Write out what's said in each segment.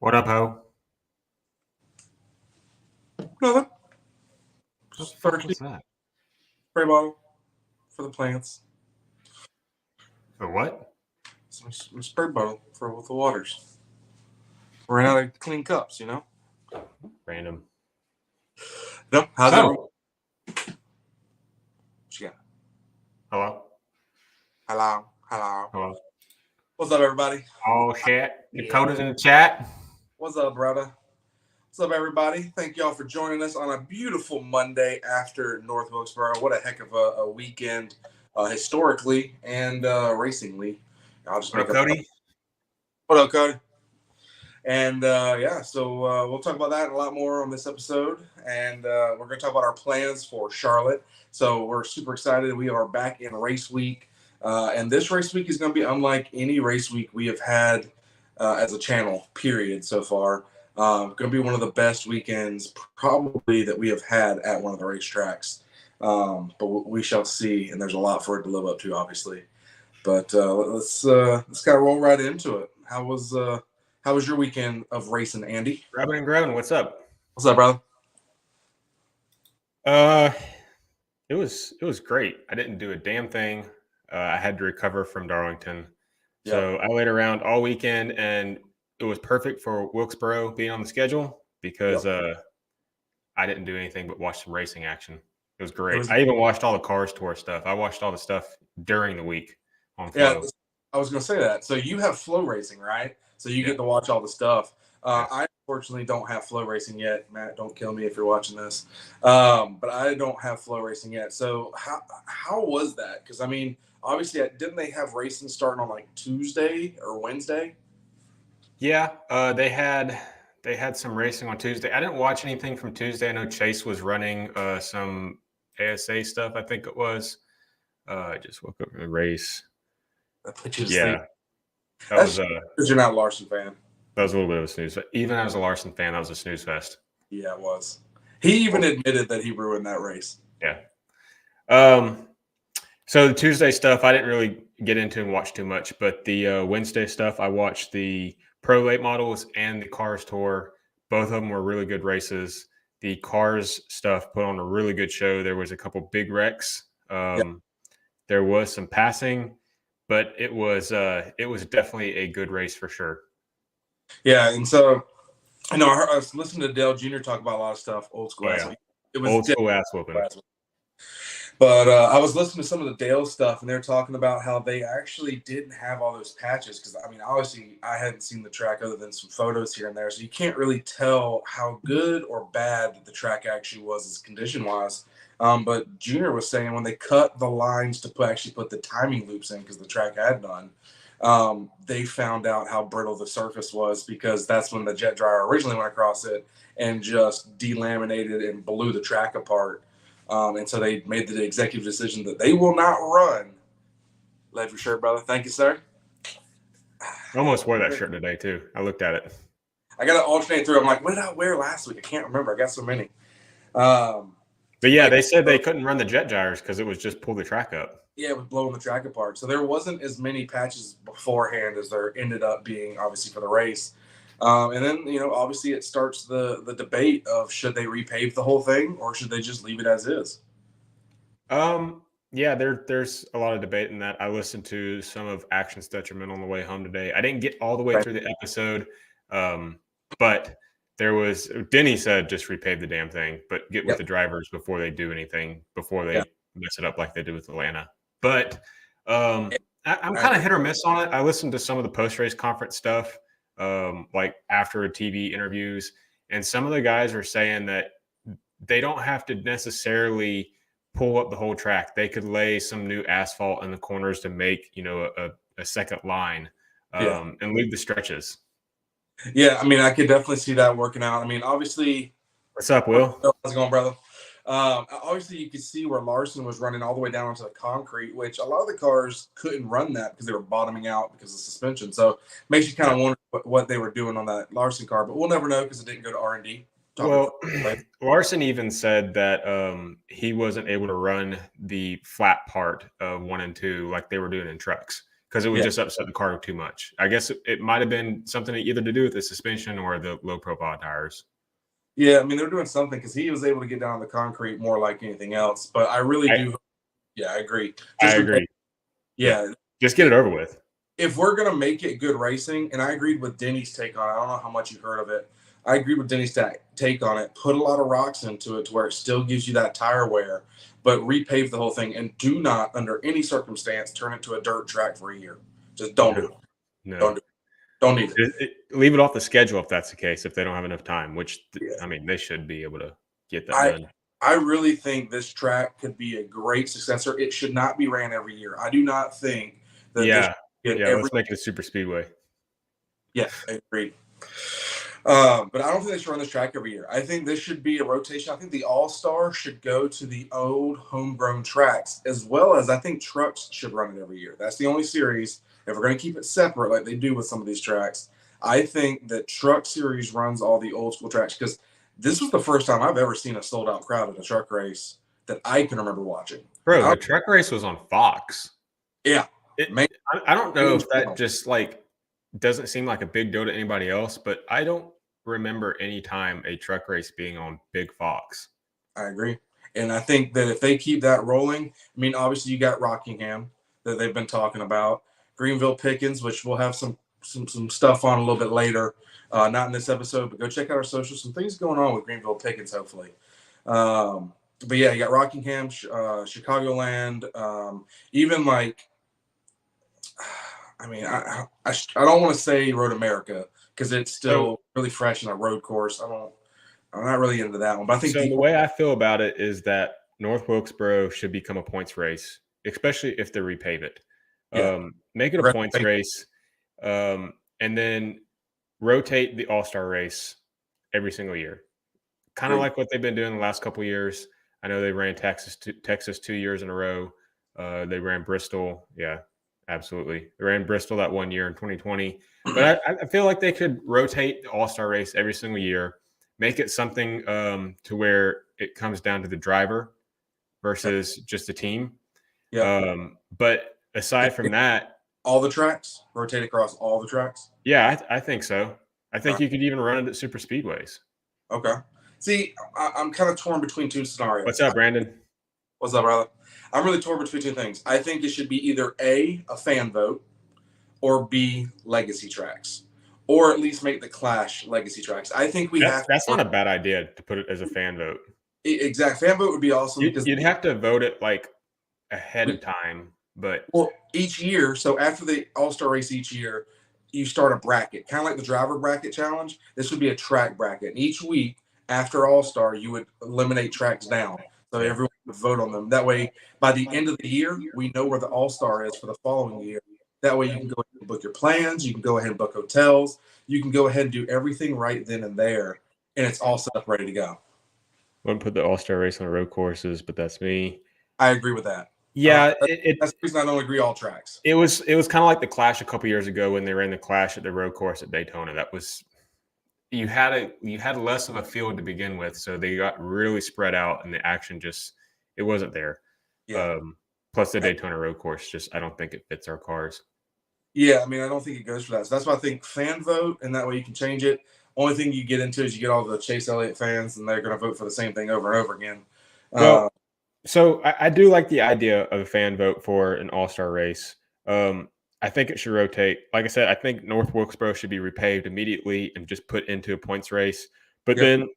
What up, ho? Nothing. What the fuck was that? Spray bottle for the plants. For what? Some spray bottle for with the waters. We're out of clean cups, you know. Random. No, how's Oh. everyone? What you got? Hello? Hello. What's up, everybody? Oh, shit. Dakota's in the chat. What's up, brother? What's up, everybody? Thank y'all for joining us on a beautiful Monday after North Wilkesboro. What a heck of a weekend, historically and racingly. I'll just What up, Cody? What up, Cody? And so we'll talk about that and a lot more on this episode. And we're going to talk about our plans for Charlotte. So we're super excited. We are back in race week. And this race week is going to be unlike any race week we have had as a channel, period, so far. Going to be one of the best weekends probably that we have had at one of the racetracks. But we shall see. And there's a lot for it to live up to, obviously. But let's kind of roll right into it. How was your weekend of racing, Andy? Robin and Grown, what's up? What's up, brother? It was great. I didn't do a damn thing. I had to recover from Darlington. Yep. So I laid around all weekend, and it was perfect for Wilkesboro being on the schedule because I didn't do anything but watch some racing action. It was great. I even watched all the Cars Tour stuff. I watched all the stuff during the week on Flow. Yeah, I was going to say that. So you have Flow Racing, right? So you get to watch all the stuff. I unfortunately don't have Flow Racing yet. Matt, don't kill me if you're watching this. But I don't have Flow Racing yet. So how was that? Because, I mean, obviously, didn't they have racing starting on like Tuesday or Wednesday? Yeah, they had some racing on Tuesday. I didn't watch anything from Tuesday. I know Chase was running some ASA stuff, I think it was. I just woke up from the race. That put you to sleep. That was because you're not a Larson fan. That was a little bit of a snooze. But even as a Larson fan, that was a snooze fest. Yeah, it was. He even admitted that he ruined that race. Yeah. So the Tuesday stuff, I didn't really get into and watch too much. But the Wednesday stuff, I watched the Pro Late Models and the Cars Tour. Both of them were really good races. The Cars stuff put on a really good show. There was a couple big wrecks. There was some passing, but it was definitely a good race for sure. Yeah, and so I was listening to Dale Jr. talk about a lot of stuff, old school. It was old school ass whooping. But I was listening to some of the Dale stuff, and they were talking about how they actually didn't have all those patches. Because, I mean, obviously, I hadn't seen the track other than some photos here and there. So you can't really tell how good or bad the track actually was as condition-wise. But Junior was saying when they cut the lines to actually put the timing loops in because the track had none, they found out how brittle the surface was because that's when the jet dryer originally went across it and just delaminated and blew the track apart. And so they made the executive decision that they will not run. Love your shirt, brother. Thank you, sir. I almost wore that shirt today, too. I looked at it. I got to alternate through. I'm like, what did I wear last week? I can't remember. I got so many. But, yeah, they said they couldn't run the jet gyres because it was just pull the track up. Yeah, it was blowing the track apart. So there wasn't as many patches beforehand as there ended up being, obviously, for the race. And then, obviously it starts the debate of should they repave the whole thing or should they just leave it as is? Yeah, there's a lot of debate in that. I listened to some of Action's Detriment on the way home today. I didn't get all the way through the episode, but there was – Denny said just repave the damn thing, but get with the drivers before they do anything, before they mess it up like they did with Atlanta. But I'm kind of hit or miss on it. I listened to some of the post-race conference stuff. Like after TV interviews, and some of the guys are saying that they don't have to necessarily pull up the whole track. They could lay some new asphalt in the corners to make, a second line and leave the stretches. Yeah, I mean, I could definitely see that working out. I mean, obviously. What's up, Will? How's it going, brother? Obviously, you could see where Larson was running all the way down onto the concrete, which a lot of the cars couldn't run that because they were bottoming out because of suspension. So it makes you kind of wonder what they were doing on that Larson car, but we'll never know because it didn't go to R&D. Well, Larson even said that he wasn't able to run the flat part of 1 and 2 like they were doing in trucks because it would just upset the car too much. I guess it might have been something either to do with the suspension or the low profile tires. Yeah, I mean, they're doing something because he was able to get down on the concrete more like anything else. But I really do. Yeah, I agree. I agree. Yeah. Just get it over with. If we're going to make it good racing, and I agreed with Denny's take on it. I don't know how much you heard of it. I agreed with Denny's take on it. Put a lot of rocks into it to where it still gives you that tire wear, but repave the whole thing. And do not, under any circumstance, turn it to a dirt track for a year. Just don't do it. No. Don't do it. Don't need it. Leave it off the schedule if that's the case, if they don't have enough time, which, I mean, they should be able to get that done. I really think this track could be a great successor. It should not be ran every year. I do not think that let's make it a super speedway. Yeah, I agree. But I don't think they should run this track every year. I think this should be a rotation. I think the All-Star should go to the old homegrown tracks, as well as I think trucks should run it every year. That's the only series. If we're going to keep it separate like they do with some of these tracks, I think that Truck Series runs all the old school tracks, because this was the first time I've ever seen a sold-out crowd at a truck race that I can remember watching. Bro, the truck race was on Fox. Yeah. I don't know if that just doesn't seem like a big deal to anybody else, but I don't remember any time a truck race being on Big Fox. I agree. And I think that if they keep that rolling, I mean, obviously you got Rockingham that they've been talking about, Greenville Pickens, which we'll have some stuff on a little bit later, not in this episode, but go check out our socials. Some things going on with Greenville Pickens, hopefully. But yeah, you got Rockingham, Chicagoland, even I mean, I don't want to say Road America because it's still really fresh in a road course. I'm not really into that one. But I think the way I feel about it is that North Wilkesboro should become a points race, especially if they repave it. Yeah. Make it a points race, and then rotate the All-Star race every single year. Kind of like what they've been doing the last couple of years. I know they ran Texas 2 years in a row. They ran Bristol. Yeah, absolutely. They ran Bristol that 1 year in 2020. But I feel like they could rotate the All-Star race every single year, make it something to where it comes down to the driver versus just the team. Yeah. But aside from that, all the tracks, rotate across all the tracks. Yeah, I think so. I think you could even run it at super speedways. Okay. See, I'm kind of torn between two scenarios. What's up, Brandon? What's up, brother? I'm really torn between two things. I think it should be either A, a fan vote, or B, legacy tracks, or at least make the Clash legacy tracks. I think that's not a bad idea to put it as a fan vote. Exact fan vote would be awesome. You'd have to vote it ahead of time, but each year. So after the All-Star race each year, you start a bracket, kind of like the driver bracket challenge. This would be a track bracket. And each week after All-Star, you would eliminate tracks down. So everyone would vote on them. That way, by the end of the year, we know where the All-Star is for the following year. That way, you can go ahead and book your plans. You can go ahead and book hotels. You can go ahead and do everything right then and there. And it's all set up, ready to go. Wouldn't put the All-Star race on the road courses, but that's me. I agree with that. Yeah, that's the reason I don't agree all tracks. It was kind of like the Clash a couple years ago when they ran the Clash at the road course at Daytona. That was you had less of a field to begin with, so they got really spread out, and the action it wasn't there. Yeah. Plus the Daytona road course, I don't think it fits our cars. Yeah, I mean, I don't think it goes for that. So that's why I think fan vote, and that way you can change it. Only thing you get into is you get all the Chase Elliott fans, and they're going to vote for the same thing over and over again. Well, so I do like the idea of a fan vote for an All-Star race. I think it should rotate. Like I said, I think North Wilkesboro should be repaved immediately and just put into a points race. But then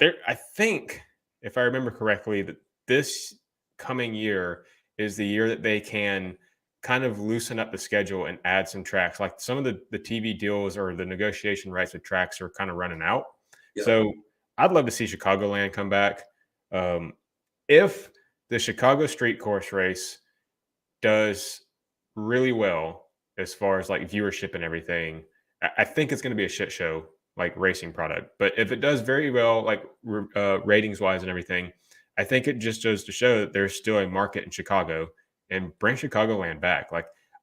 I think, if I remember correctly, that this coming year is the year that they can kind of loosen up the schedule and add some tracks. Like some of the TV deals or the negotiation rights with tracks are kind of running out. Yeah. So I'd love to see Chicagoland come back. If the Chicago street course race does really well as far as viewership and everything, I think it's going to be a shit show, racing product. But if it does very well, ratings wise and everything, I think it just goes to show that there's still a market in Chicago, and bring Chicagoland back.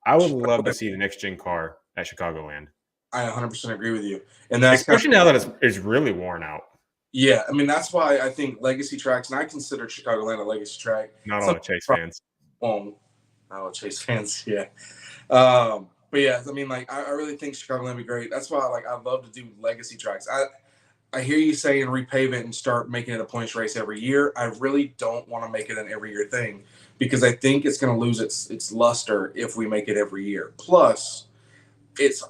I would love to see the next gen car at Chicagoland. I 100% agree with you. And that's especially now that it's really worn out. Yeah, I mean, that's why I think legacy tracks, and I consider Chicagoland a legacy track. Not all the Chase fans. Oh, Chase fans, yeah. But yeah, I mean, like I really think Chicagoland would be great. That's why like I love to do legacy tracks. I hear you saying repave it and start making it a points race every year. I really don't want to make it an every year thing because I think it's going to lose its luster if we make it every year. Plus, it's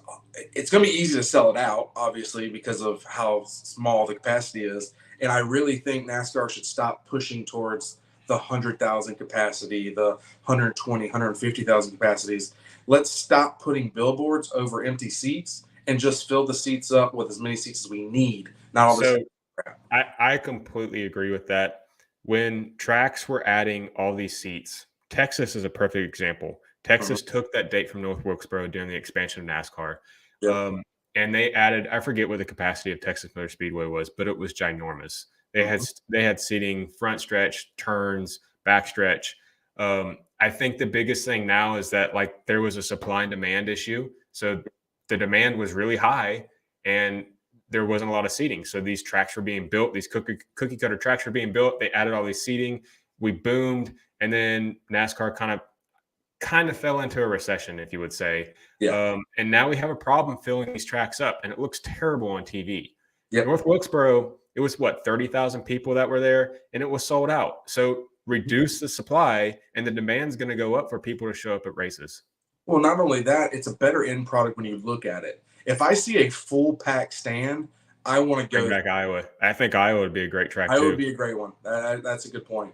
it's going to be easy to sell it out, obviously, because of how small the capacity is. And I really think NASCAR should stop pushing towards the 100,000 capacity, the 120, 150,000 capacities. Let's stop putting billboards over empty seats and just fill the seats up with as many seats as we need. Not all this So crap. I completely agree with that. When tracks were adding all these seats, Texas is a perfect example. Mhm. Texas took that date from North Wilkesboro during the expansion of NASCAR. Yep. And they added, I forget what the capacity of Texas Motor Speedway was, but it was ginormous. Mhm. They had seating, front stretch, turns, back stretch. I think the biggest thing now is that like there was a supply and demand issue. So the demand was really high and there wasn't a lot of seating. So these tracks were being built, these cookie cutter tracks were being built. They added all these seating. We boomed, and then NASCAR kind of fell into a recession, if you would say. Yeah. And now we have a problem filling these tracks up, and it looks terrible on TV. Yep. North Wilkesboro, it was what 30,000 people that were there, and it was sold out. So reduce the supply, and the demand's going to go up for people to show up at races. Well, not only that, it's a better end product when you look at it. If I see a full pack stand, I want to Bring go. back Iowa. I think Iowa would be a great track I would too. be a great one. That's a good point.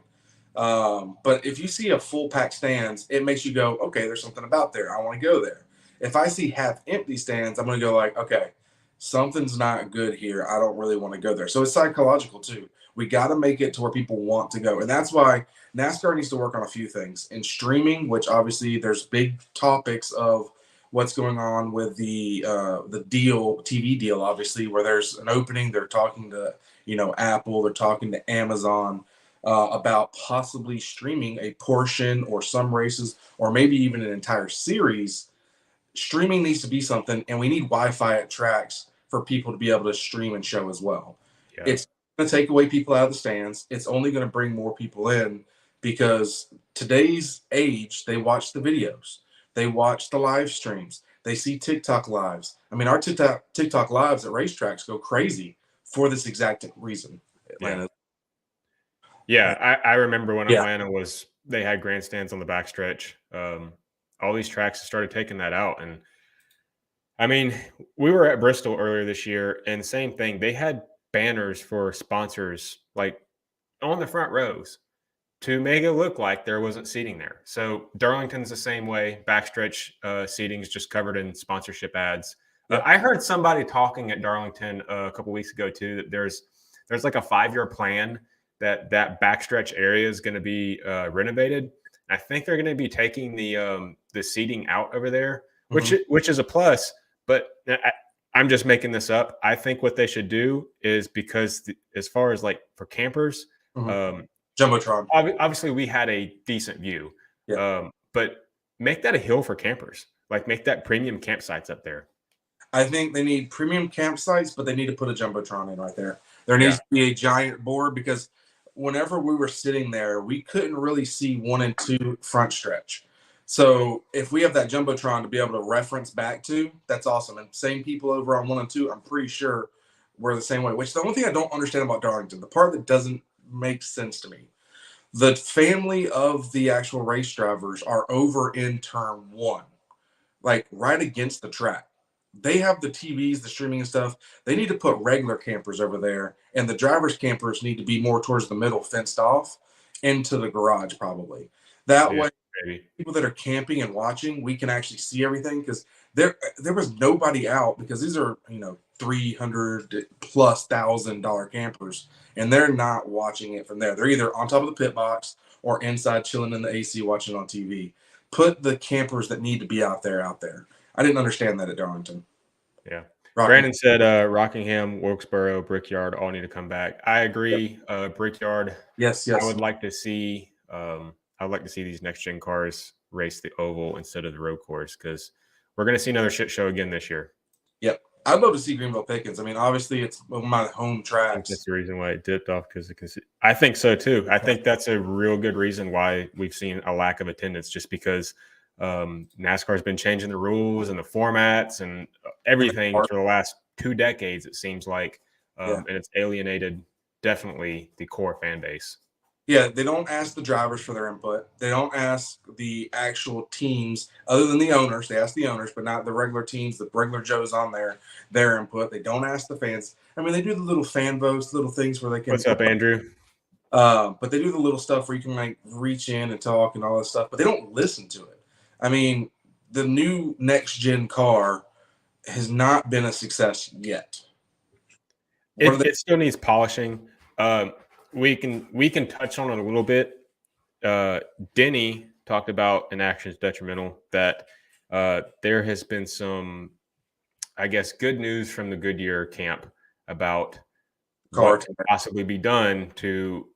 But if you see a full pack stands, it makes you go, okay, there's something about there. I want to go there. If I see half empty stands, I'm going to go like, okay, something's not good here. I don't really want to go there. So it's psychological too. We got to make it to where people want to go. And that's why NASCAR needs to work on a few things in streaming, which obviously there's big topics of what's going on with the deal, TV deal, obviously, where there's an opening. They're talking to, Apple, they're talking to Amazon about possibly streaming a portion or some races or maybe even an entire series. Streaming needs to be something, and we need Wi-Fi at tracks for people to be able to stream and show as well. Yeah. It's going to take away people out of the stands. It's only going to bring more people in because today's age, they watch the videos, they watch the live streams, they see TikTok lives. I mean, our TikTok lives at racetracks go crazy for this exact reason. Yeah. Atlanta. I remember when Yeah. Atlanta they had grandstands on the backstretch. All these tracks started taking that out. And I mean, we were at Bristol earlier this year, and same thing. They had banners for sponsors like on the front rows to make it look like there wasn't seating there. So Darlington's the same way. Backstretch seating is just covered in sponsorship ads. Yep. I heard somebody talking at Darlington a couple weeks ago too that there's like a 5-year plan that backstretch area is going to be renovated. I think they're going to be taking the seating out over there, which is a plus. But I'm just making this up. I think what they should do is because as far as like for campers, Jumbotron. obviously we had a decent view, but make that a hill for campers. Like make that premium campsites up there. I think they need premium campsites, but they need to put a Jumbotron in right there. There needs to be a giant board because whenever we were sitting there, we couldn't really see 1 and 2 front stretch. So if we have that Jumbotron to be able to reference back to, that's awesome. And same people over on 1 and 2, I'm pretty sure we're the same way, which the only thing I don't understand about Darlington, the part that doesn't make sense to me, the family of the actual race drivers are over in turn 1, like right against the track. They have the TVs, the streaming and stuff. They need to put regular campers over there, and the drivers' campers need to be more towards the middle, fenced off into the garage, probably. That way, people that are camping and watching, we can actually see everything because there was nobody out because these are $300,000+ campers, and they're not watching it from there. They're either on top of the pit box or inside chilling in the AC watching on TV. Put the campers that need to be out there out there. I didn't understand that at Darlington. Yeah. Brandon said Rockingham, Wilkesboro, Brickyard all need to come back. I agree. Brickyard. Yes. I would like to see these next gen cars race the oval instead of the road course because we're going to see another shit show again this year. Yep. I'd love to see Greenville Pickens. I mean, obviously it's one of my home I think tracks. that's the reason why it dipped off because I think so too. I think that's a real good reason why we've seen a lack of attendance, just because NASCAR has been changing the rules and the formats and everything for the last 2 decades, it seems like, and it's alienated definitely the core fan base. Yeah, they don't ask the drivers for their input. They don't ask the actual teams, other than the owners. They ask the owners, but not the regular teams, the regular Joes on there, their input. They don't ask the fans. I mean, they do the little fan votes, little things where they can. What's up, Andrew? But they do the little stuff where you can like reach in and talk and all that stuff, but they don't listen to it. I mean, the new next gen car has not been a success yet. It still needs polishing. We can touch on it a little bit. Denny talked about in Actions Detrimental that there has been some, I guess, good news from the Goodyear camp about what could possibly be done to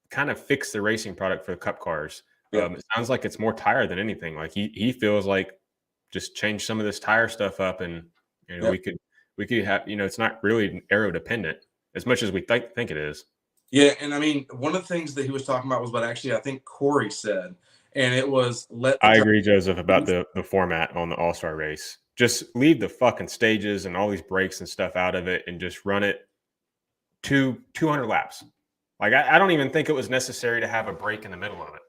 kind of fix the racing product for the Cup cars. It sounds like it's more tire than anything. Like he feels like just change some of this tire stuff up, and we could have, it's not really aero dependent as much as we think it is. Yeah, and I mean, one of the things that he was talking about was what actually I think Corey said, and it was I agree, Joseph, about the format on the All-Star race. Just leave the fucking stages and all these breaks and stuff out of it and just run it 200 laps. Like, I don't even think it was necessary to have a break in the middle of it.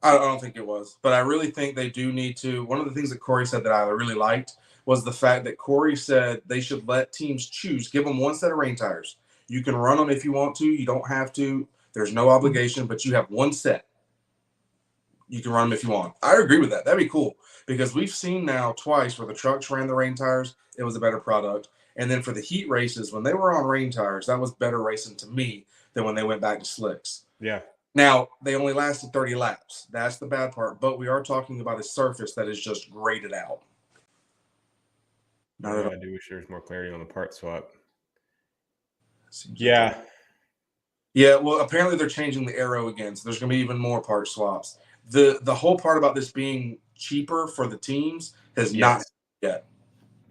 I don't think it was, but I really think they do need to. One of the things that Corey said that I really liked was the fact that Corey said they should let teams choose, give them one set of rain tires. You can run them if you want to. You don't have to. There's no obligation, but you have one set. You can run them if you want. I agree with that. That'd be cool because we've seen now twice where the trucks ran the rain tires. It was a better product. And then for the heat races, when they were on rain tires, that was better racing to me than when they went back to slicks. Yeah. Now, they only lasted 30 laps. That's the bad part. But we are talking about a surface that is just graded out. I do wish there was more clarity on the part swap. Yeah. Yeah, well, apparently they're changing the aero again, so there's going to be even more part swaps. The whole part about this being cheaper for the teams has not yet.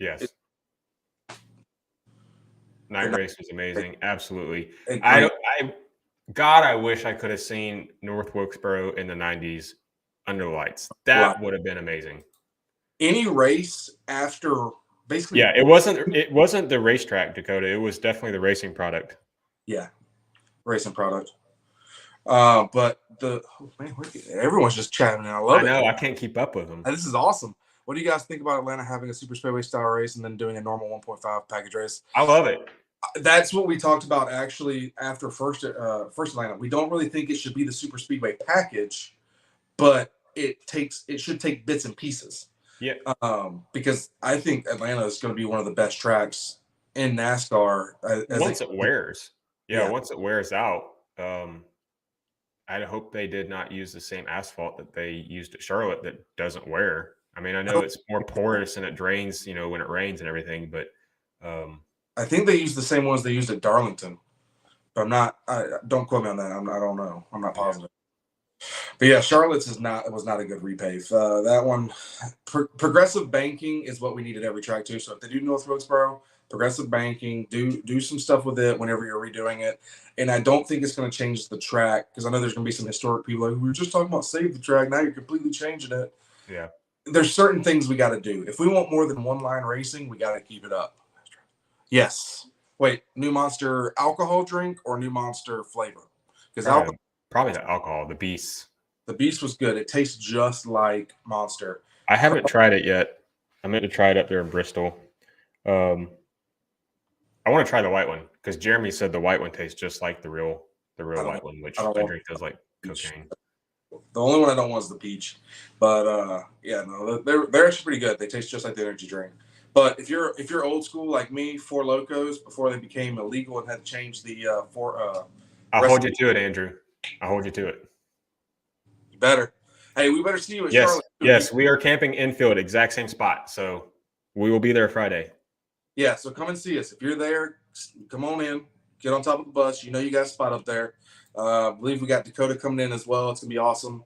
Yes. Night race was amazing. Absolutely. I wish I could have seen North Wilkesboro in the 90s under the lights. That would have been amazing. Any race after basically. Yeah, it wasn't the racetrack, Dakota. It was definitely the racing product. Yeah, racing product. But everyone's just chatting, and I love it. I know. I can't keep up with them. This is awesome. What do you guys think about Atlanta having a super speedway style race and then doing a normal 1.5 package race? I love it. That's what we talked about actually after first Atlanta. We don't really think it should be the super speedway package, but it should take bits and pieces. Yeah. Because I think Atlanta is going to be one of the best tracks in NASCAR. Once it wears. Yeah, once it wears out. I hope they did not use the same asphalt that they used at Charlotte that doesn't wear. I mean, I know it's more porous and it drains, when it rains and everything, but I think they used the same ones they used at Darlington. But don't quote me on that. I don't know. I'm not positive. But yeah, Charlotte's was not a good repave. That one, progressive banking is what we need at every track too. So if they do North Wilkesboro, progressive banking, do some stuff with it whenever you're redoing it. And I don't think it's going to change the track because I know there's going to be some historic people like, we were just talking about save the track. Now you're completely changing it. Yeah. There's certain things we got to do. If we want more than one line racing, we got to keep it up. Yes. Wait, new Monster alcohol drink or new Monster flavor? Because probably the alcohol, the Beast. The Beast was good. It tastes just like Monster. I haven't tried it yet. I meant to try it up there in Bristol. I want to try the white one because Jeremy said the white one tastes just like the real white one, which I drink does like cocaine. The only one I don't want is the peach, but they're actually pretty good. They taste just like the energy drink. But if you're old school like me, Four Locos before they became illegal and had to change the I'll hold you to it, Andrew. I'll hold you to it. You better. Hey, we better see you at Charlotte. Yes, we are camping infield, exact same spot. So we will be there Friday. Yeah, so come and see us. If you're there, come on in. Get on top of the bus. You got a spot up there. I believe we got Dakota coming in as well. It's going to be awesome.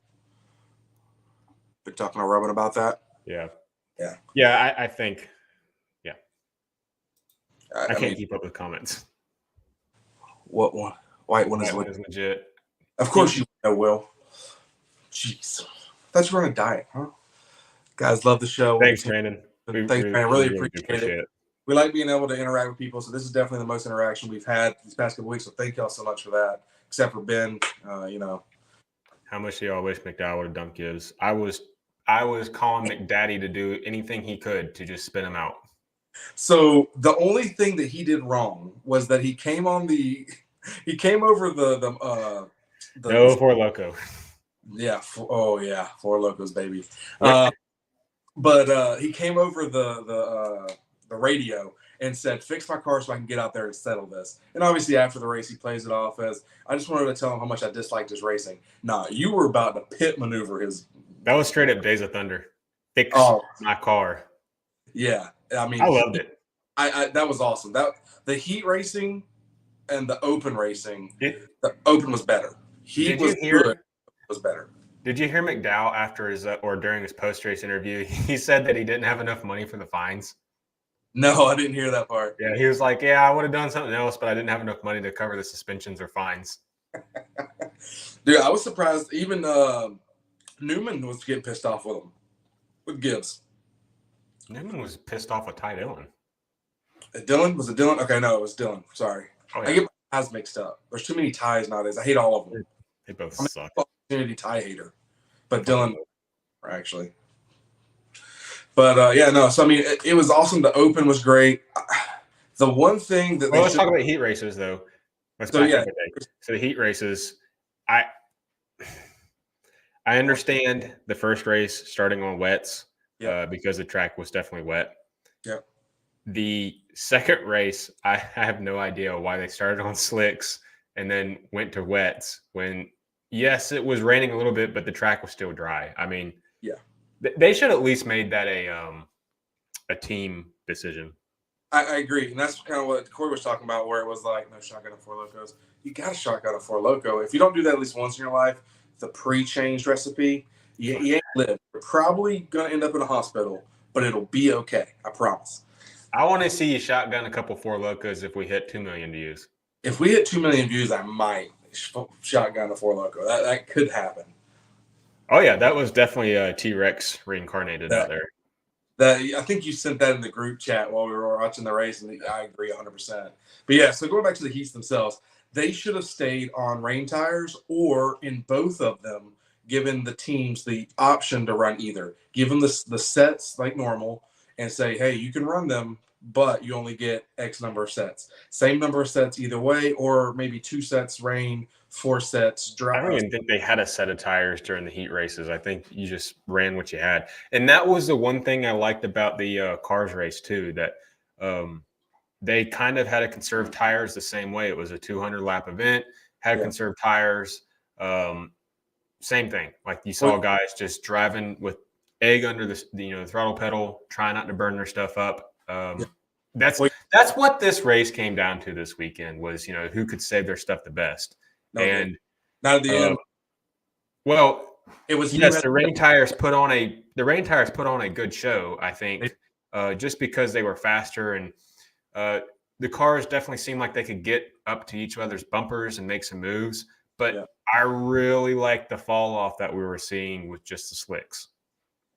Been talking to Robin about that. Yeah. Yeah. Yeah, I think. Yeah. I can't keep up with comments. What one? White one is legit. Of course you know, Will. Jeez. I thought you were on a diet, huh? Guys, love the show. Thanks, Brandon. Thanks, Brandon. I really appreciate it. We like being able to interact with people, so this is definitely the most interaction we've had these past couple weeks, so thank y'all so much for that, except for Ben, How much do y'all wish McDowell would have dumped Gibbs? I was calling McDaddy to do anything he could to just spin him out. So the only thing that he did wrong was that he came over the no Four Loko. Yeah. Four Locos, baby. But he came over the radio and said, "Fix my car so I can get out there and settle this." And obviously, after the race, he plays it off as, "I just wanted to tell him how much I disliked his racing." Nah, you were about to pit maneuver his. That was straight up Days of Thunder. Fix my car. Yeah, I mean, I loved it. I that was awesome. That the heat racing and the open racing. The open was better. Was better. Did you hear McDowell after his or during his post-race interview? He said that he didn't have enough money for the fines. No, I didn't hear that part. Yeah, he was like, "Yeah, I would have done something else, but I didn't have enough money to cover the suspensions or fines." Dude, I was surprised. Even Newman was getting pissed off with him, with Gibbs. Newman was pissed off with Ty Dillon. Dylan? Was it Dylan? Okay, no, it was Dylan. Sorry. Oh, yeah. I get my ties mixed up. There's too many ties nowadays. I hate all of them. They both suck. Opportunity tie hater. But Dylan, actually. But, yeah, no. So, I mean, it was awesome. The open was great. The one thing that let's talk about heat races, though. So the heat races, I understand the first race starting on wets because the track was definitely wet. Yeah. The second race, I have no idea why they started on slicks and then went to wets when, yes, it was raining a little bit, but the track was still dry. I mean, they should at least made that a team decision. I agree. And that's kind of what Corey was talking about, where it was like, no shotgun of Four Locos. You got to shotgun a Four Loco. If you don't do that at least once in your life, the pre-changed recipe, you ain't live. You're probably going to end up in a hospital, but it'll be okay. I promise. I want to see you shotgun a couple Four Locos if we hit 2 million views. If we hit 2 million views, I might shotgun a Four Loco. That could happen. Oh, yeah. That was definitely a T-Rex reincarnated out there. I think you sent that in the group chat while we were watching the race, and I agree 100%. But, yeah, so going back to the heats themselves, they should have stayed on rain tires or in both of them, given the teams the option to run either. Give them the sets like normal and say, hey, you can run them, but you only get X number of sets. Same number of sets either way, or maybe 2 sets rain, 4 sets dry. I don't even think they had a set of tires during the heat races. I think you just ran what you had. And that was the one thing I liked about the cars race too, that they kind of had to conserve tires the same way. It was a 200-lap event, had to conserve tires. Same thing. Like you saw guys just driving with egg under the throttle pedal, trying not to burn their stuff up. That's what this race came down to this weekend was, who could save their stuff the best. Not at the end. Well, it was the rain tires put on a good show, I think, just because they were faster and the cars definitely seemed like they could get up to each other's bumpers and make some moves. But I really liked the fall off that we were seeing with just the slicks.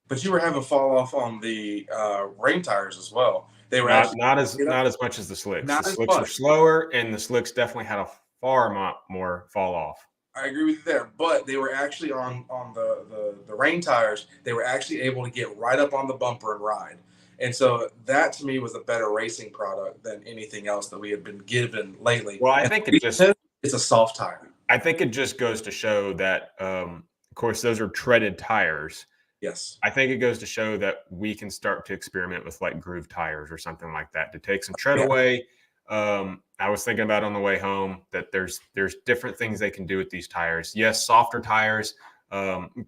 But you were having fall off on the rain tires as well. They were not as much as the slicks. The slicks were slower, and the slicks definitely had a far more fall off. I agree with you there, but they were actually on the rain tires. They were actually able to get right up on the bumper and ride, and so that to me was a better racing product than anything else that we had been given lately. Well, I think it's a soft tire. I think it just goes to show that, of course, those are treaded tires. Yes. I think it goes to show that we can start to experiment with like groove tires or something like that to take some tread away. I was thinking about on the way home that there's different things they can do with these tires. Yes, softer tires.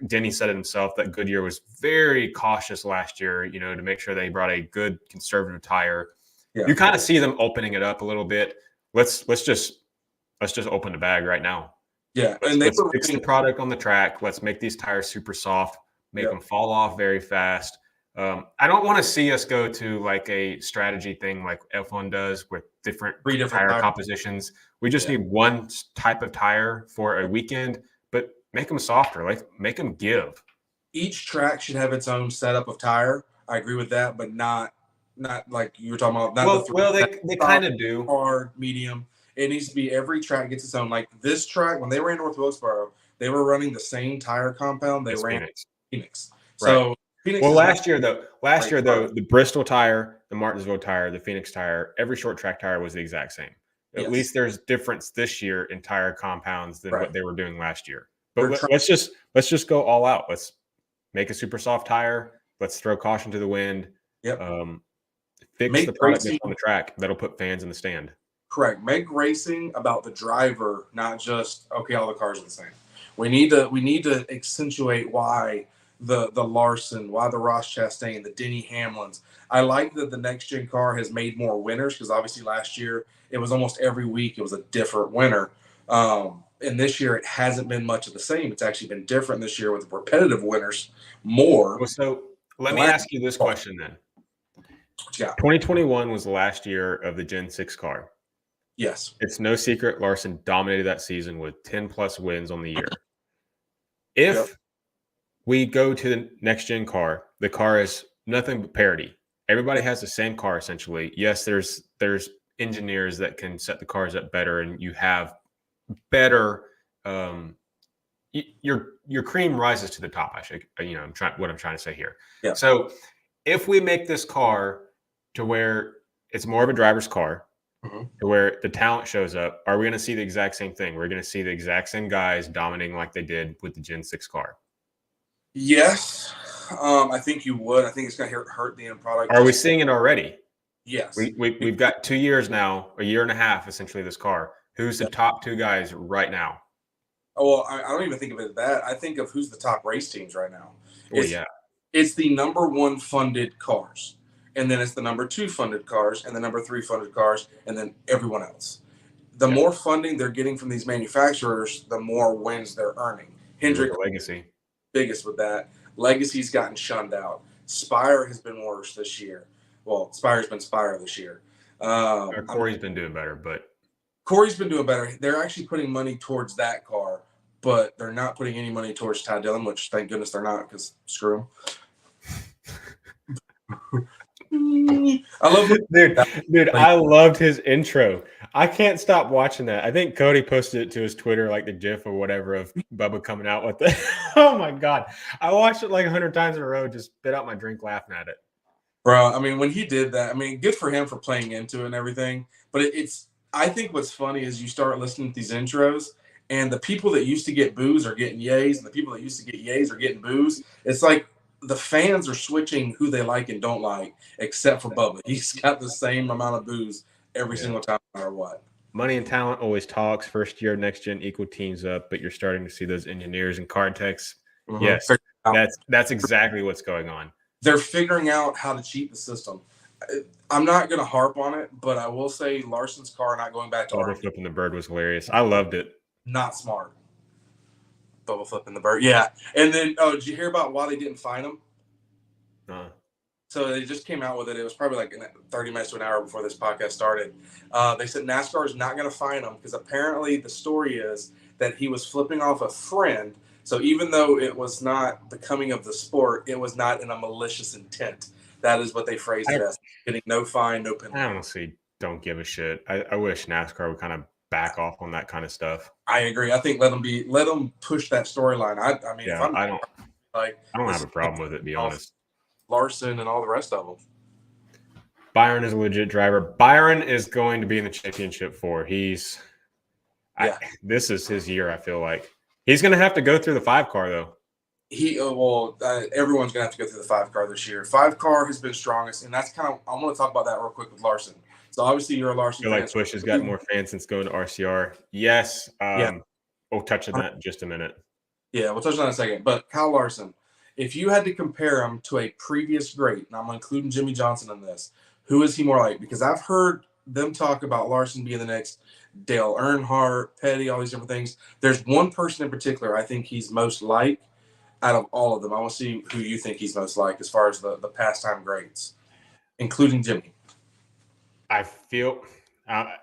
Denny said it himself that Goodyear was very cautious last year, to make sure they brought a good conservative tire. Yeah. You kind of see them opening it up a little bit. Let's just open the bag right now. Yeah, let's fix the product on the track. Let's make these tires super soft. Make them fall off very fast. I don't want to see us go to like a strategy thing like F1 does with different tire tires. compositions. We just need one type of tire for a weekend, but make them softer. Like make them give. Each track should have its own setup of tire. I agree with that, but not like you were talking about. Not Well, they kind of do. Hard, medium. It needs to be every track gets its own. Like this track, when they ran North Wilkesboro, they were running the same tire compound they ran Phoenix. So right. Phoenix. Well, last year though, the Bristol tire, the Martinsville tire, the Phoenix tire, every short track tire was the exact same. At least there's difference this year in tire compounds than what they were doing last year. But let's just go all out. Let's make a super soft tire. Let's throw caution to the wind. Yep. Fix the product that's on the track. That'll put fans in the stand. Correct. Make racing about the driver, not just okay. All the cars are the same. We need to accentuate why the Larson, why the Ross Chastain, the Denny Hamlins. I like that the next gen car has made more winners because obviously last year it was almost every week it was a different winner. And this year it hasn't been much of the same. It's actually been different this year with repetitive winners more. Well, so let me ask you this question then. Yeah. 2021 was the last year of the Gen 6 car. Yes. It's no secret Larson dominated that season with 10 plus wins on the year. If we go to the next gen car, the car is nothing but parity. Everybody has the same car essentially. Yes, there's engineers that can set the cars up better, and you have better. Your cream rises to the top. What I'm trying to say here. Yeah. So if we make this car to where it's more of a driver's car, to where the talent shows up, are we going to see the exact same thing? We're going to see the exact same guys dominating like they did with the Gen 6 car. Yes, I think you would. I think it's going to hurt the end product. Are we seeing it already? Yes. We've got 2 years now, a year and a half, essentially, this car. Who's the top two guys right now? Oh, well, I don't even think of it as that. I think of who's the top race teams right now. It's the number one funded cars. And then it's the number two funded cars and the number three funded cars and then everyone else. The more funding they're getting from these manufacturers, the more wins they're earning. Hendrick Legacy. Biggest with that. Legacy's gotten shunned out. Spire has been worse this year. Well, Spire's been Spire this year. Corey's been doing better, but Corey's been doing better. They're actually putting money towards that car, but they're not putting any money towards Ty Dillon, which thank goodness they're not, because screw him. I love it. Dude, I loved his intro. I can't stop watching that. I think Cody posted it to his Twitter, like the GIF or whatever of Bubba coming out with it. Oh my God. I watched it like 100 times in a row, just spit out my drink laughing at it. Bro, I mean, when he did that, I mean, good for him for playing into it and everything. But I think what's funny is you start listening to these intros and the people that used to get boos are getting yays and the people that used to get yays are getting boos. It's like the fans are switching who they like and don't like, except for Bubba. He's got the same amount of boos every single time, no matter what. Money and talent always talks. First year, next gen equal teams up, but you're starting to see those engineers and card techs. Yes, that's exactly what's going on. They're figuring out how to cheat the system. I'm not going to harp on it, but I will say Larson's car not going back to Bubba flipping the bird was hilarious. I loved it. Not smart. Bubba flipping the bird. Yeah. And then, did you hear about why they didn't fine him? So they just came out with it. It was probably like 30 minutes to an hour before this podcast started. They said NASCAR is not going to fine him because apparently the story is that he was flipping off a friend. So even though it was not becoming of the sport, it was not in a malicious intent. That is what they phrased it as. Getting no fine, no penalty. I honestly don't give a shit. I wish NASCAR would kind of back off on that kind of stuff. I agree. I think let them push that storyline. I mean, yeah, I don't have a problem with it, to be honest. Larson and all the rest of them. Byron is a legit driver. Byron is going to be in the championship for. This is his year. I feel like he's going to have to go through the 5 car though. Everyone's going to have to go through the 5 car this year. 5 car has been strongest, and that's kind of. I want to talk about that real quick with Larson. So obviously you're a Larson. I feel like Bush has got more fans since going to RCR. Yes. We'll touch on that in just a minute. Yeah, we'll touch on that in a second. But Kyle Larson, if you had to compare him to a previous great, and I'm including Jimmy Johnson in this, who is he more like? Because I've heard them talk about Larson being the next Dale Earnhardt, Petty, all these different things. There's one person in particular I think he's most like, out of all of them. I want to see who you think he's most like as far as the pastime greats, including Jimmy. I feel I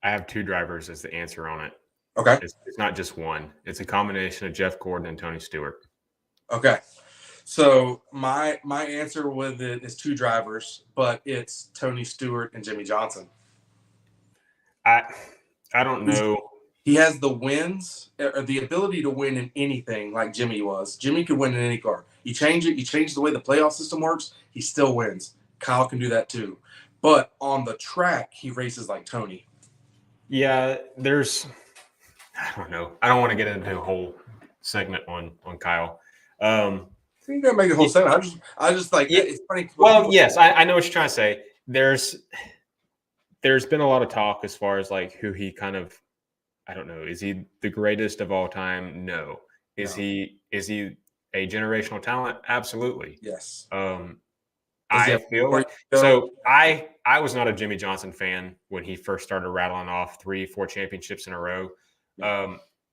have two drivers as the answer on it. Okay. It's not just one. It's a combination of Jeff Gordon and Tony Stewart. Okay. So my answer with it is two drivers, but it's Tony Stewart and Jimmy Johnson. I don't know. He has the wins or the ability to win in anything like Jimmy was. Jimmy could win in any car. You change it, you change the way the playoff system works, he still wins. Kyle can do that too. But on the track, he races like Tony. Yeah, I don't know. I don't want to get into a whole segment on Kyle. You gotta make a whole segment. I just like it's funny. Well, yes, I know what you're trying to say. There's been a lot of talk as far as like who he kind of, I don't know. Is he the greatest of all time? No. Is he a generational talent? Absolutely. Yes. I feel like so. I was not a Jimmy Johnson fan when he first started rattling off 3-4 championships in a row.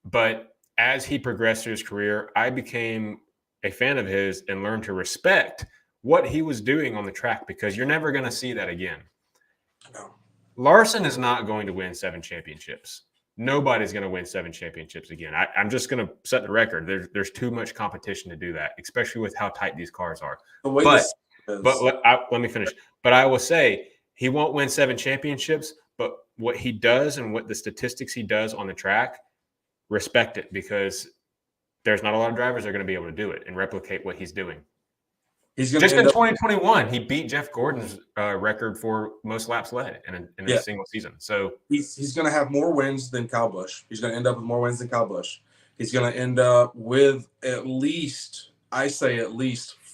But as he progressed through his career, I became a fan of his and learned to respect what he was doing on the track because you're never going to see that again. No. Larson is not going to win 7 championships. Nobody's going to win 7 championships again. I'm just going to set the record. There's too much competition to do that, especially with how tight these cars are. But let me finish. But I will say he won't win 7 championships, but what he does and what the statistics he does on the track, respect it because there's not a lot of drivers that are going to be able to do it and replicate what he's doing. He's just in 2021, he beat Jeff Gordon's record for most laps led in a single season. So he's going to have more wins than Kyle Busch. He's going to end up with more wins than Kyle Busch. He's going to end up with at least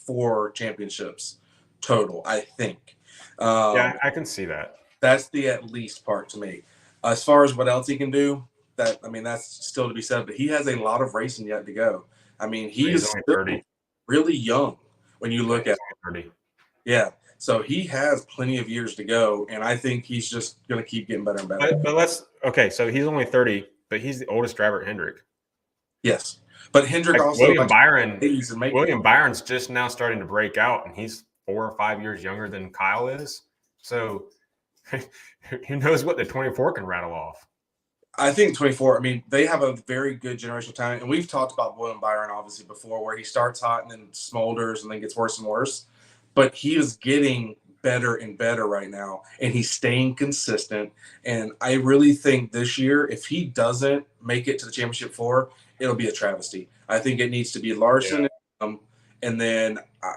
4 championships total, I think. Yeah, I can see that. That's the at least part to me. As far as what else he can do, that's still to be said. But he has a lot of racing yet to go. I mean, he's only 30. Really young when you look at 30. Yeah. So he has plenty of years to go, and I think he's just going to keep getting better and better. But so he's only 30, but he's the oldest driver at Hendrick. Yes. But Hendrick also William Byron's just now starting to break out, and he's 4 or 5 years younger than Kyle is. So who knows what the 24 can rattle off. I think 24, I mean, they have a very good generational talent. And we've talked about William Byron, obviously, before, where he starts hot and then smolders and then gets worse and worse. But he is getting better and better right now, and he's staying consistent. And I really think this year, if he doesn't make it to the championship floor, it'll be a travesty. I think it needs to be Larson. Yeah. And then, I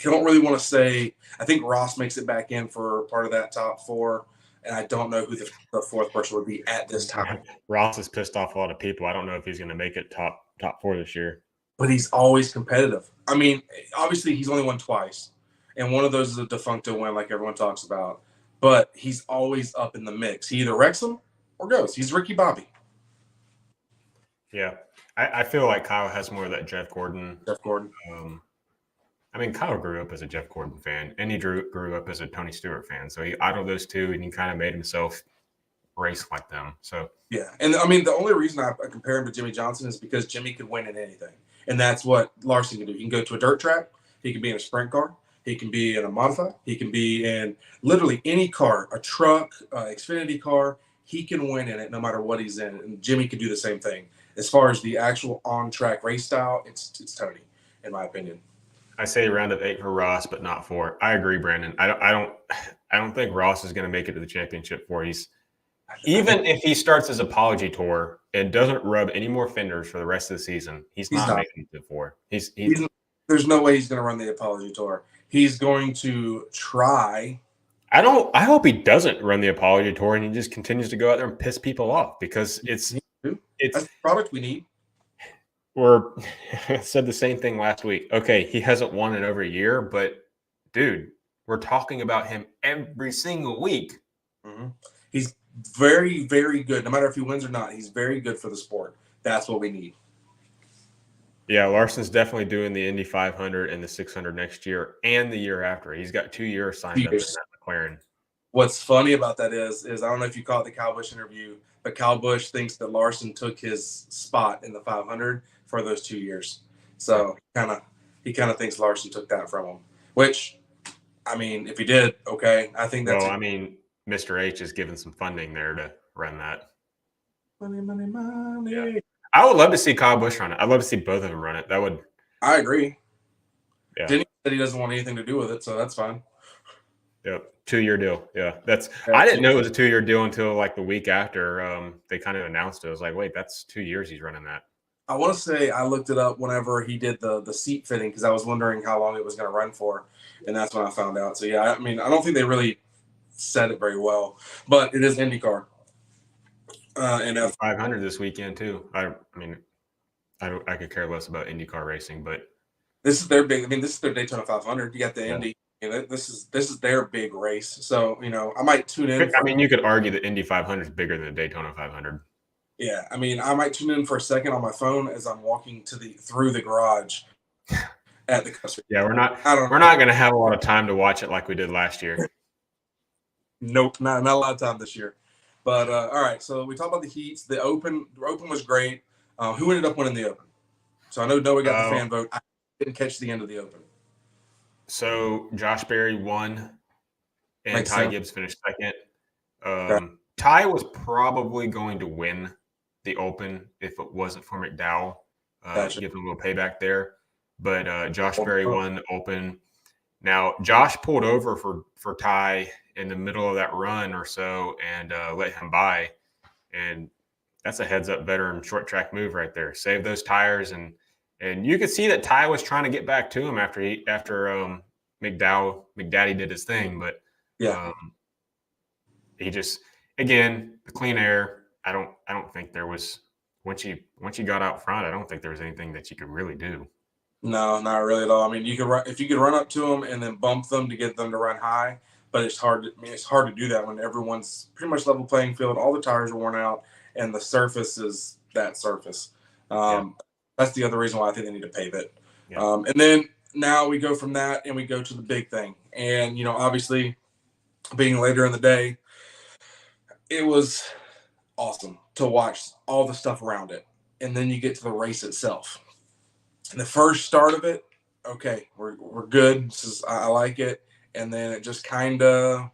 don't really want to say – I think Ross makes it back in for part of that top 4. And I don't know who the 4th person would be at this time. Ross has pissed off a lot of people. I don't know if he's going to make it top 4 this year. But he's always competitive. I mean, obviously he's only won twice. And one of those is a defuncto win like everyone talks about. But he's always up in the mix. He either wrecks them or goes. He's Ricky Bobby. Yeah. I feel like Kyle has more of that Jeff Gordon. I mean, Kyle grew up as a Jeff Gordon fan, and he grew up as a Tony Stewart fan. So he idoled those two, and he kind of made himself race like them. So yeah, and I mean, the only reason I compare him to Jimmy Johnson is because Jimmy could win in anything, and that's what Larson can do. He can go to a dirt track, he can be in a sprint car, he can be in a modified, he can be in literally any car, a truck, Xfinity car. He can win in it no matter what he's in, and Jimmy can do the same thing. As far as the actual on-track race style, it's Tony, in my opinion. I say round of 8 for Ross, but not 4. I agree, Brandon. I don't think Ross is going to make it to the championship 4. Even if he starts his apology tour and doesn't rub any more fenders for the rest of the season, he's not making it to 4. There's no way he's going to run the apology tour. He's going to try. I hope he doesn't run the apology tour and he just continues to go out there and piss people off because it's that's the product we need. I said the same thing last week. Okay, he hasn't won in over a year, but dude, we're talking about him every single week. Mm-hmm. He's very, very good. No matter if he wins or not, he's very good for the sport. That's what we need. Yeah, Larson's definitely doing the Indy 500 and the 600 next year and the year after. He's got 2 years signed up in that McLaren. What's funny about that is I don't know if you caught the Kyle Busch interview, but Kyle Busch thinks that Larson took his spot in the 500 for those 2 years. So he kind of thinks Larson took that from him. Which, I mean, if he did, okay, I think that's. Well, I mean, Mr. H is given some funding there to run that. Money, money, money. Yeah. I would love to see Kyle Busch run it. I'd love to see both of them run it. That would. I agree. Yeah. Denny said he doesn't want anything to do with it, so that's fine. Yep. 2-year deal. Yeah. I didn't know it was a 2-year deal until like the week after they kind of announced it. I was like, wait, that's 2 years he's running that. I want to say I looked it up whenever he did the seat fitting because I was wondering how long it was going to run for, and that's when I found out. So yeah, I mean, I don't think they really said it very well, but it is IndyCar. And 500 this weekend too. I mean, I could care less about IndyCar racing, but this is their big. I mean, this is their Daytona 500. You got the Indy. You know, this is their big race. So I might tune in. I mean, you could argue that Indy 500 is bigger than the Daytona 500. Yeah, I mean, I might tune in for a second on my phone as I'm walking through the garage at the customer. Yeah, we're not going to have a lot of time to watch it like we did last year. Nope, not a lot of time this year. But all right, so we talked about the heats. The Open was great. Who ended up winning the Open? So I know Noah got the fan vote. I didn't catch the end of the Open. So Josh Berry won, and Ty Gibbs finished second. Okay. Ty was probably going to win the Open if it wasn't for McDowell. Gotcha. Give him a little payback there. But Josh Berry won the Open. Now, Josh pulled over for Ty in the middle of that run or so and let him by. And that's a heads-up veteran short track move right there. Save those tires. And you could see that Ty was trying to get back to him after McDaddy did his thing. But he just, again, the clean air. I don't think there was once you got out front. I don't think there was anything that you could really do. No, not really at all. I mean, if you could run up to them and then bump them to get them to run high, but it's hard. It's hard to do that when everyone's pretty much level playing field. All the tires are worn out, and the surface is that surface. That's the other reason why I think they need to pave it. Yeah. And then now we go from that and we go to the big thing. And obviously, being later in the day, it was awesome to watch all the stuff around it. And then you get to the race itself. And the first start of it, okay, we're good. I like it. And then it just kind of,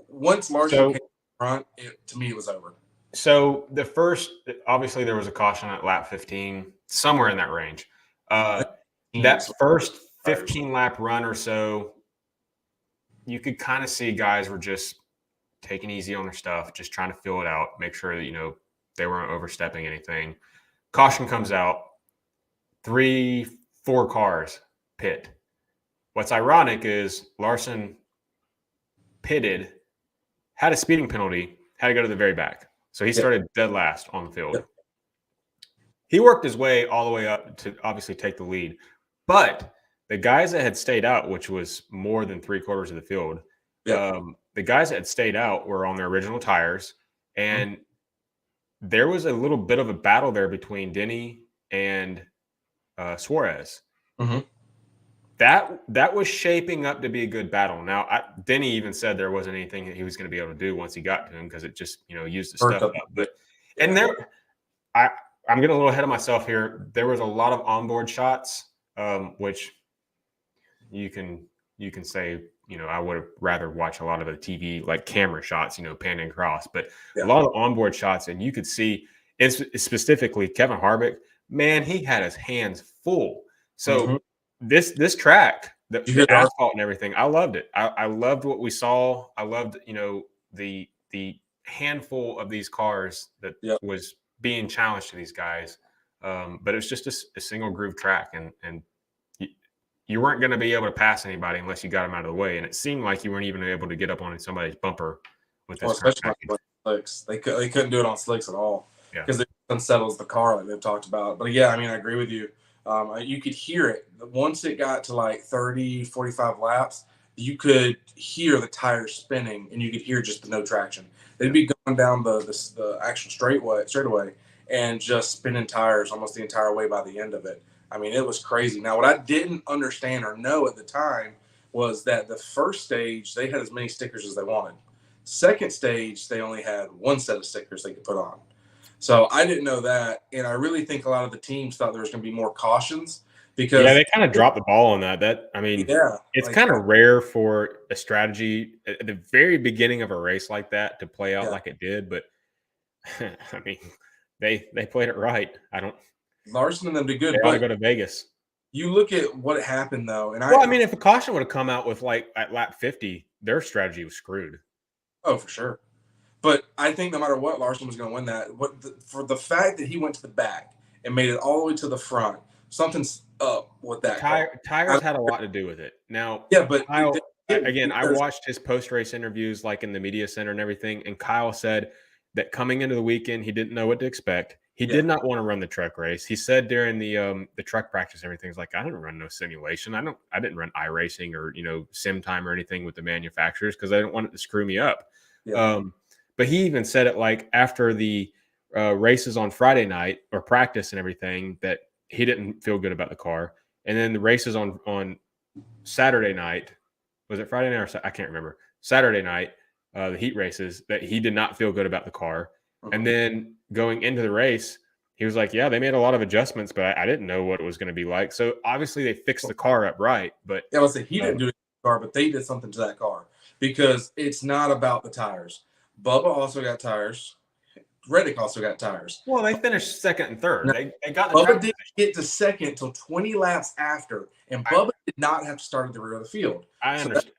once Larson came in front, to me, it was over. So the first, obviously there was a caution at lap 15, somewhere in that range. That first 15 lap run or so, you could kind of see guys were just taking easy on their stuff, just trying to feel it out, make sure that, they weren't overstepping anything. Caution comes out, 3-4 cars pit. What's ironic is Larson pitted, had a speeding penalty, had to go to the very back. So he started dead last on the field. He worked his way all the way up to obviously take the lead. But the guys that had stayed out, which was more than 3/4 of the field, the guys that had stayed out were on their original tires. And there was a little bit of a battle there between Denny and Suarez. That was shaping up to be a good battle. Now, Denny even said there wasn't anything that he was going to be able to do once he got to him because it just, used the stuff up. But and I'm getting a little ahead of myself here. There was a lot of onboard shots, which you can say, I would have rather watch a lot of the TV like camera shots, panning across. But a lot of the onboard shots, and you could see, specifically Kevin Harvick, man, he had his hands full. So this track, the asphalt and everything, I loved it. I loved what we saw. I loved, the handful of these cars that was being challenged to these guys. But it was just a single groove track, and you weren't going to be able to pass anybody unless you got them out of the way. And it seemed like you weren't even able to get up on somebody's bumper with this. Especially on slicks. They couldn't do it on slicks at all because it unsettles the car like they've talked about. But yeah, I mean, I agree with you. You could hear it. Once it got to like 30, 45 laps, you could hear the tires spinning, and you could hear just the no traction. They'd be going down the actual straightaway and just spinning tires almost the entire way by the end of it. I mean, it was crazy. Now, what I didn't understand or know at the time was that the first stage, they had as many stickers as they wanted. Second stage, they only had one set of stickers they could put on. So I didn't know that. And I really think a lot of the teams thought there was going to be more cautions because, they kind of dropped the ball on that. I mean, it's like, kind of rare for a strategy at the very beginning of a race like that to play out like it did. But I mean, they played it right. Larson and them did good. They ought to But go to Vegas. you look at what happened, though. And Well, I mean, if a caution would have come out with like at lap 50, their strategy was screwed. Oh, for sure. But I think no matter what, Larson was going to win that. For the fact that he went to the back and made it all the way to the front, something's up with that. Tires had a lot to do with it. Now, yeah, but Kyle, again, I watched his post-race interviews, like in the media center and everything, and Kyle said that coming into the weekend, he didn't know what to expect. He did not want to run the truck race. He said during the truck practice, everything's like, I didn't run no simulation. I didn't run iRacing or sim time or anything with the manufacturers because I didn't want it to screw me up. Yeah. But he even said it like after the races on Friday night or practice and everything that he didn't feel good about the car. And then the races on Saturday night, was it Friday night or I can't remember. Saturday night, the heat races, that he did not feel good about the car. Mm-hmm. And then going into the race, he was like, yeah, they made a lot of adjustments, but I didn't know what it was going to be like. So obviously they fixed the car up right. But yeah, I would say he didn't do it to the car, but they did something to that car because it's not about the tires. Bubba also got tires. Reddick also got tires. Well, they finished second and third. Now, they got the Bubba didn't get to second until 20 laps after, and Bubba did not have to start at the rear of the field. I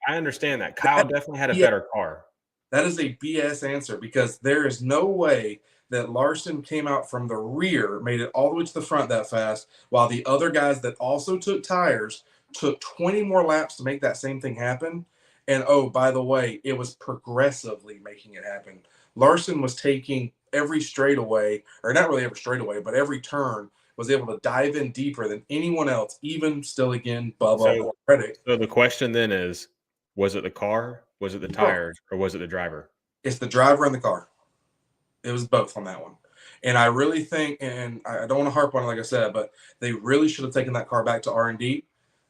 understand that. Kyle definitely had a better car. That is a BS answer because there is no way that Larson came out from the rear, made it all the way to the front that fast, while the other guys that also took tires took 20 more laps to make that same thing happen. And, oh, by the way, it was progressively making it happen. Larson was taking every straightaway, or not really every straightaway, but every turn was able to dive in deeper than anyone else, even still, again, Bubba or Reddick. So the question then is, was it the car, was it the tires, or was it the driver? It's the driver and the car. It was both on that one. And I really think, and I don't want to harp on it, like I said, but they really should have taken that car back to R&D.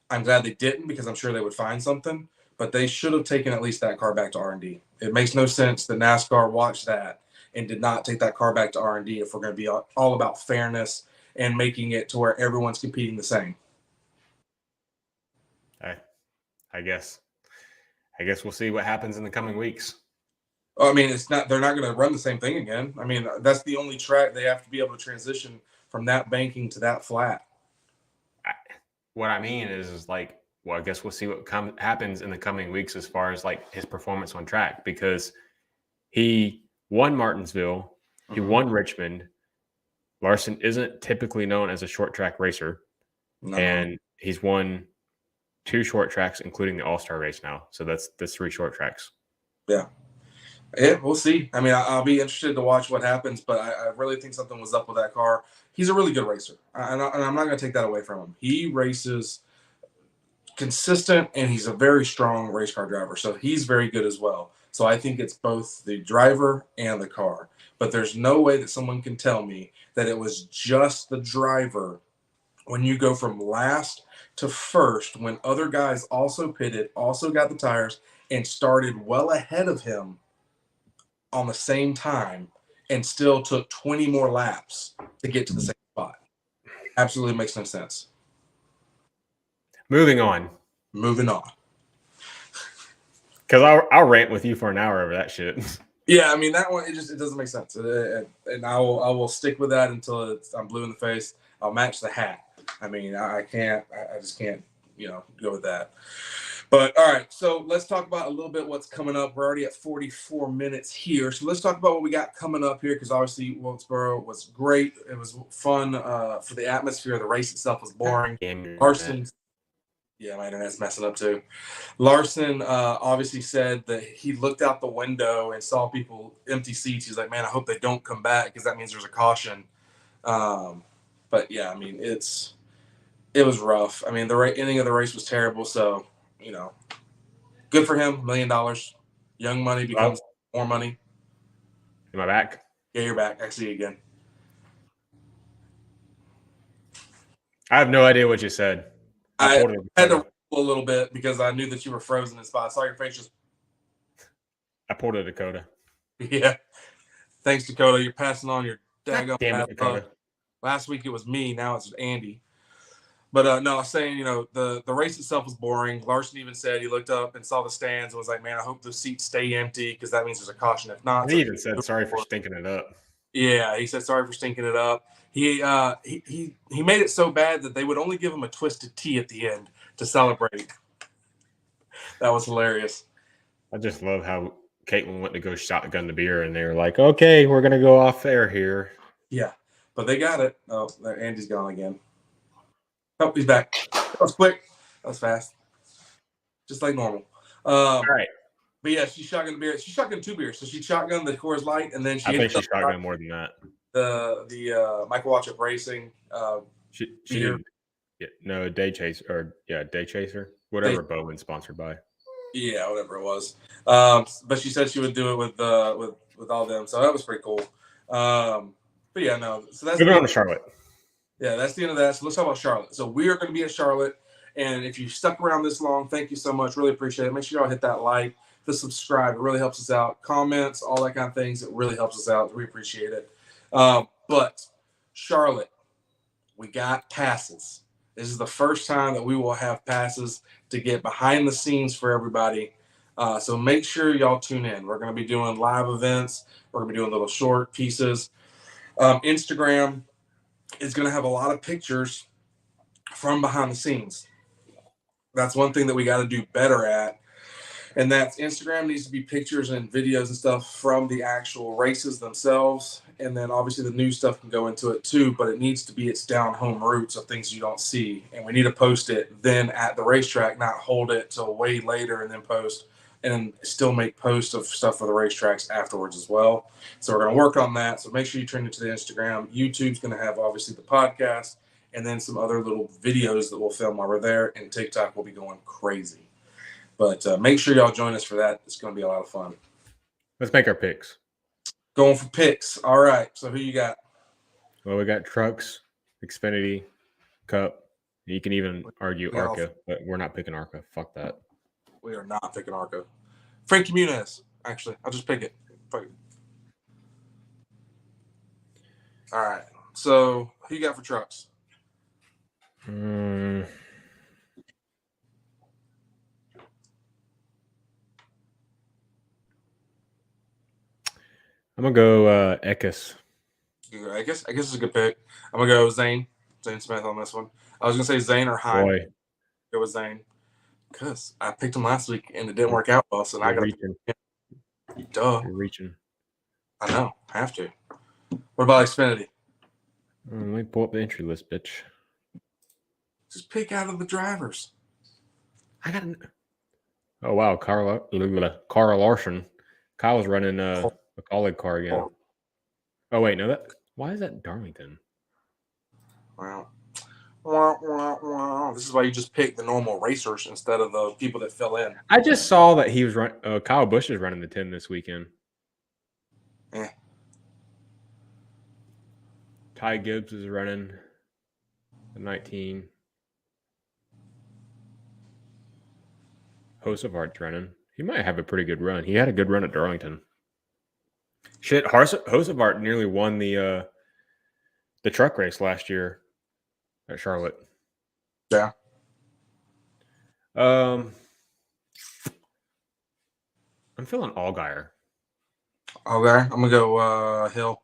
I'm glad they didn't because I'm sure they would find something. But they should have taken at least that car back to R&D. It makes no sense that NASCAR watched that and did not take that car back to R&D if we're going to be all about fairness and making it to where everyone's competing the same. I guess we'll see what happens in the coming weeks. I mean, they're not going to run the same thing again. I mean, that's the only track they have to be able to transition from that banking to that flat. What I mean is like, well, I guess we'll see what happens in the coming weeks as far as like his performance on track, because he won Martinsville, he won Richmond. Larson isn't typically known as a short track racer, and he's won 2 short tracks, including the All-Star race now. So that's 3 short tracks. Yeah, we'll see. I mean, I'll be interested to watch what happens, but I really think something was up with that car. He's a really good racer, and I'm not going to take that away from him. He races consistent, and he's a very strong race car driver, so he's very good as well. So I think it's both the driver and the car. But there's no way that someone can tell me that it was just the driver when you go from last to first, when other guys also pitted, also got the tires, and started well ahead of him on the same time and still took 20 more laps to get to the same spot. Absolutely makes no sense. Moving on. Because I'll rant with you for an hour over that shit. Yeah, I mean, that one, it doesn't make sense. And I will stick with that until I'm blue in the face. I'll match the hat. I mean, I just can't, go with that. But all right, so let's talk about a little bit what's coming up. We're already at 44 minutes here. So let's talk about what we got coming up here, because obviously Wilkesboro was great. It was fun for the atmosphere. The race itself was boring. Yeah, my internet's messing up too. Larson obviously said that he looked out the window and saw people empty seats. He's like, man, I hope they don't come back because that means there's a caution. But yeah, I mean, it was rough. I mean, the ending of the race was terrible. So, good for him. $1 million. Young money becomes more money. Am I back? Yeah, you're back. I see you again. I have no idea what you said. I had to a little bit because I knew that you were frozen in spot. I saw your face just. I pulled a Dakota. Yeah. Thanks, Dakota. You're passing on your daggone Damn it, bad Dakota. luck. Last week it was me. Now it's Andy. But no, I was saying, the race itself was boring. Larson even said he looked up and saw the stands and was like, man, I hope those seats stay empty because that means there's a caution. If not, He even said sorry for stinking it up. Yeah, he said sorry for stinking it up. He made it so bad that they would only give him a twisted tea at the end to celebrate. That was hilarious. I just love how Caitlin went to go shotgun the beer, and they were like, okay, we're going to go off air here. Yeah, but they got it. Oh, Andy's gone again. Oh, he's back. That was quick. That was fast. Just like normal. All right. But yeah, she shotgunned the beer. She shotgunned 2 beers. So she shotgunned the Coors Light, and then I think she shotgunned more than that. The Michael Watchup Racing. She did. Yeah, no, Day Chaser, whatever Bowman's sponsored by. Yeah, whatever it was. But she said she would do it with all them, so that was pretty cool. But yeah, no. So that's moving on to Charlotte. Yeah, that's the end of that. So let's talk about Charlotte. So we are going to be at Charlotte, and if you stuck around this long, thank you so much. Really appreciate it. Make sure y'all hit that like, the subscribe. It really helps us out. Comments, all that kind of things. It really helps us out. We appreciate it. But Charlotte, we got passes. This is the first time that we will have passes to get behind the scenes for everybody. So make sure y'all tune in. We're going to be doing live events. We're going to be doing little short pieces. Instagram is going to have a lot of pictures from behind the scenes. That's one thing that we got to do better at. And that's Instagram needs to be pictures and videos and stuff from the actual races themselves. And then obviously the new stuff can go into it too, but it needs to be its down home roots of things you don't see. And we need to post it then at the racetrack, not hold it till way later and then post, and still make posts of stuff for the racetracks afterwards as well. So we're going to work on that. So make sure you turn into the Instagram. YouTube's going to have obviously the podcast and then some other little videos that we'll film while we're there. And TikTok will be going crazy. But make sure y'all join us for that. It's going to be a lot of fun. Let's make our picks. Going for picks. All right. So who you got? Well, we got Trucks, Xfinity, Cup. You can even argue ARCA, but we're not picking ARCA. Fuck that. We are not picking ARCA. Frankie Muniz. Actually, I'll just pick it. All right. So who you got for Trucks? I'm gonna go Eckes. I guess it's a good pick. I'm gonna go Zane Smith on this one. I was gonna say Zane or Heim. Boy. Go with Zane because I picked him last week and it didn't work out well. So I got to. Duh. You're reaching. I know. I have to. What about Xfinity? Let me pull up the entry list, bitch. Just pick out of the drivers. I got. Oh wow, Carl Larson. Kyle's running a colleague car again. Oh wait, no, that. Why is that Darlington? Wow. This is why you just pick the normal racers instead of the people that fill in. I just saw that he was running. Kyle Busch is running the 10 this weekend. Ty Gibbs is running the 19. Hosevart's running. He might have a pretty good run. He had a good run at Darlington. Shit, Hosevart nearly won the truck race last year at Charlotte. Yeah. I'm feeling Allgaier. Okay, I'm gonna go Hill.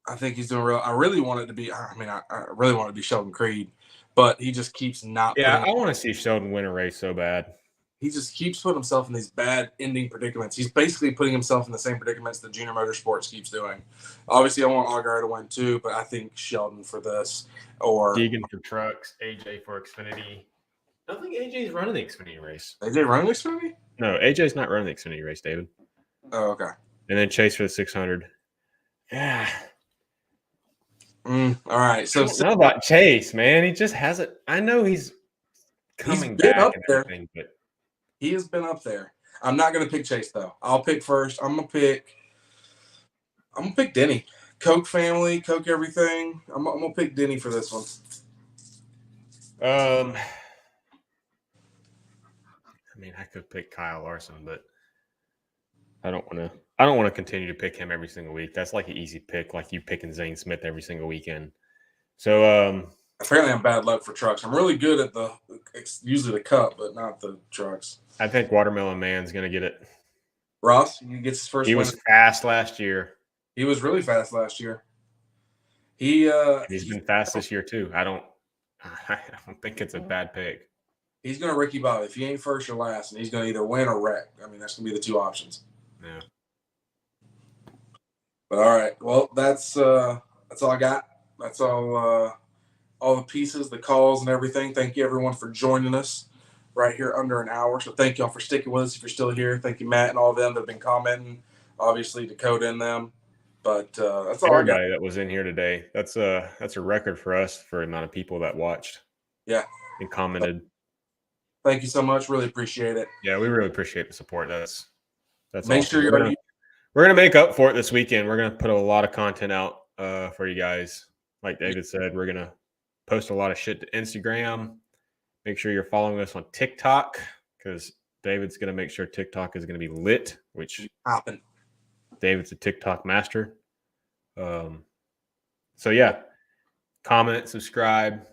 I think he's doing real. I really want it to be. I mean, I really want it to be Sheldon Creed, but he just keeps not. Yeah, I want to see Sheldon win a race so bad. He just keeps putting himself in these bad ending predicaments. He's basically putting himself in the same predicaments that Junior Motorsports keeps doing. Obviously, I want Allgaier to win too, but I think Sheldon for this or Deegan for Trucks, AJ for Xfinity. I don't think AJ's running the Xfinity race. AJ running the Xfinity? No, AJ's not running the Xfinity race, David. Oh, okay. And then Chase for the 600. Yeah. All right. So it's not about Chase, man. He just hasn't. I know he's coming back up and there. everything, but he has been up there. I'm not going to pick Chase though. I'll pick first. I'm gonna pick Denny. Coke family, Coke everything. I'm gonna pick Denny for this one. I mean, I could pick Kyle Larson, but I don't want to. I don't want to continue to pick him every single week. That's like an easy pick, like you picking Zane Smith every single weekend. So apparently I'm bad luck for trucks. I'm really good at usually the cup, but not the trucks. I think Watermelon Man's gonna get it. Ross, he gets his first He win. was fast last year. He was really fast last year. He's been fast this year too. I don't think it's a bad pick. He's going to Ricky Bobby. If he ain't first or last, and he's going to either win or wreck. I mean, that's going to be the two options. Yeah. But all right. Well, that's all I got. That's all the pieces, the calls, and everything. Thank you, everyone, for joining us right here under an hour. So thank y'all for sticking with us if you're still here. Thank you, Matt, and all of them that have been commenting. Obviously, Dakota and them. But that's all Everybody that was in here today. That's a record for us for the amount of people that watched. Yeah. And commented. Thank you so much. Really appreciate it. Yeah, we really appreciate the support. That's make awesome. sure we're gonna make up for it this weekend. We're gonna put a lot of content out for you guys. Like David said, we're gonna post a lot of shit to Instagram. Make sure you're following us on TikTok because David's gonna make sure TikTok is gonna be lit, which happen. David's a TikTok master. So yeah, comment, subscribe,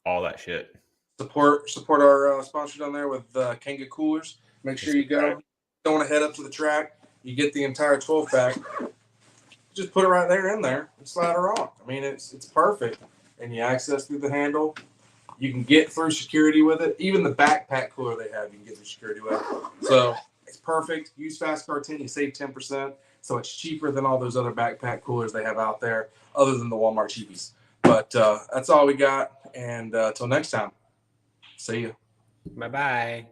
all that shit. Support our sponsor down there with Kanga Coolers. Make sure you go. Don't want to head up to the track. You get the entire 12-pack. Just put it right there in there and slide her on. I mean, it's perfect. And you access through the handle. You can get through security with it. Even the backpack cooler they have, you can get through security with. So it's perfect. Use Fascar 10, you save 10%. So it's cheaper than all those other backpack coolers they have out there, other than the Walmart cheapies. But that's all we got. And till next time. See you. Bye-bye.